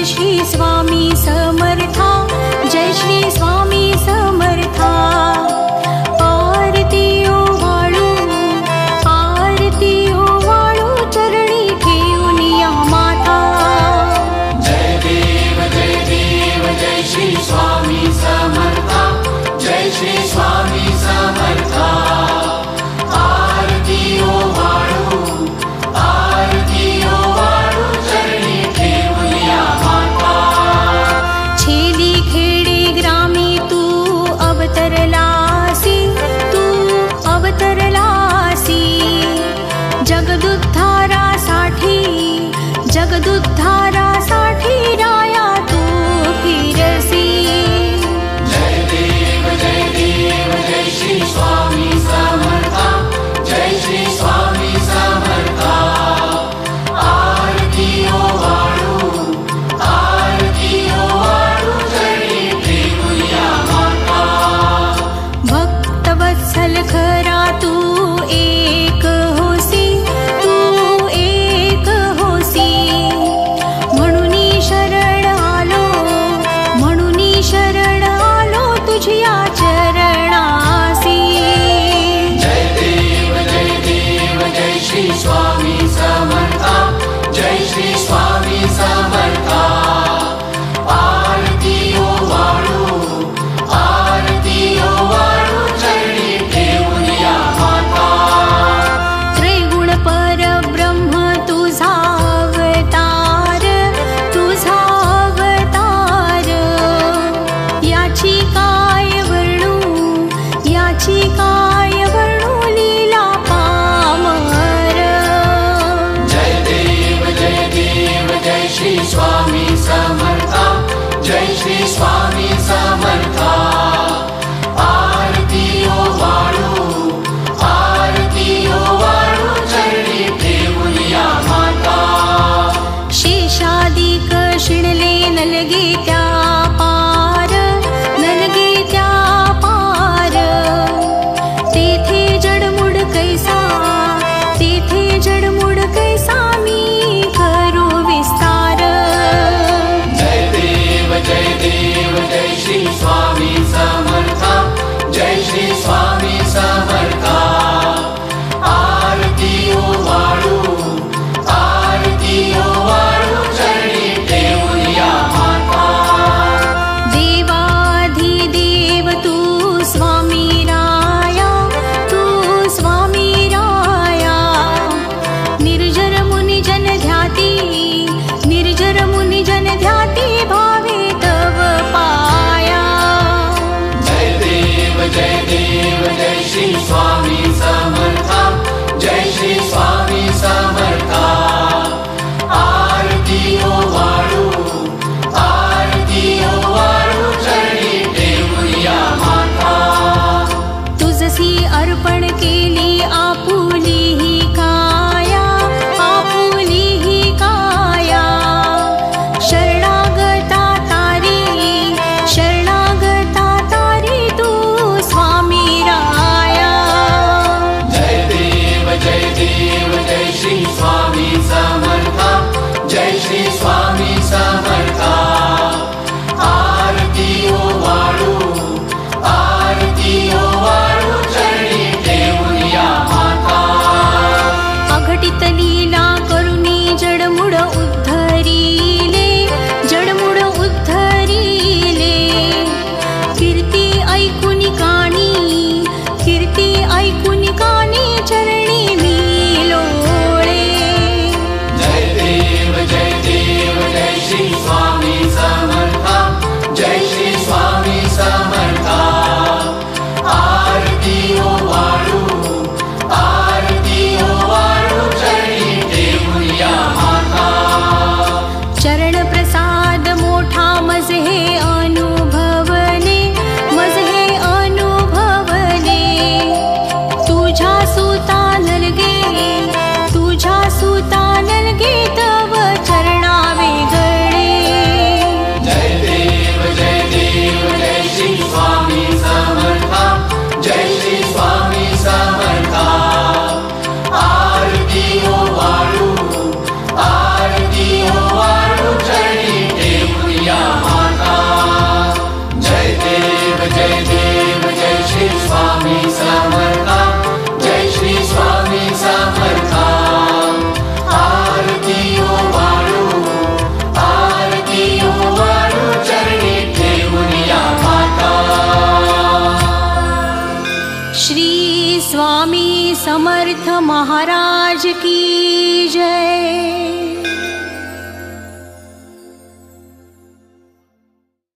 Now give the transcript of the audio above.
श्री स्वामी समर्था, जय श्री स्वामी समर्था। आरती ओवाळू, आरती ओवाळू, चरणी ठेवून या माथा। जय देव जय श्री स्वामी समर्था, जय श्री स्वामी समर्था। आरती ओवाळू, आरती ओवाळू, चरणी ठेवून या माता। छेली खेडे ग्रामी तू अवतरलासी, तू अवतरलासी। जगदुद्धारासाठी, जगदुद्धारासाठी राया तू फिरसी। जय देव जय श्री स्वामी समर्था, जय श्री स्वामी समर्था। आरती ओवाळू, आरती ओवाळू, चरणी ठेवून या माता। भक्तवत्सल खरा तू एक होसी, तू एक होसी। म्हणूनी शरण आलो, म्हणूनी शरण आलो तुझ्या चरणासी। जय देव जय श्री स्वामी समर्था, जय श्री स्वामी समर्था। आरती ओवाळू, आरती ओवाळू, चरणी ठेवून या माता। त्रिगुण परब्रह्म तुझा अवतार, तुझा अवतार। याची काय वर्णू, याची काय वर्णू लीला पामर। जय देव जय श्री स्वामी समर्था, जय श्री स्वामी समर्था। आरती ओवाळू, आरती ओवाळू, चरणी ठेवून या माता। शेषादिक शिणले नलगे त्या पार, नलगे त्या पार। तेथे जडमुड कैसा, तेथे जडमुड कैसा मी करू विस्तार। जय देव जय श्री स्वामी समर्था, जय श्री स्वामी समर्था। आरती ओवाळू, आरती ओवाळू, चरणी ठेवून या माता। देवाधिदेव तू स्वामी राया, तू स्वामी राया। निर्जर मुनी जन ध्याती, निर्जर मुनी जन ध्याती, भावे तव पाया। जय देव जय श्री स्वामी समर्था, जय श्री स्वामी समर्था। आरती ओवाळू, आरती ओवाळू, चरणी ठेवून या माता। तुझसी अर्पण केली आपुली ही काया, आपुली ही काया। शरणागता तारी, शरणागता तारी तू स्वामी राया। जय देव जय श्री स्वामी समर्था, जय श्री स्वामी समर्था। आरती ओवाळू, आरती ओवाळू, चरणी ठेवून या माता। जय देव जय श्री स्वामी समर्था जय श्री स्वामी समर्था आरती ओ वाळू चरणी ठेवून या माता श्री स्वामी समर्थ महाराज की जय।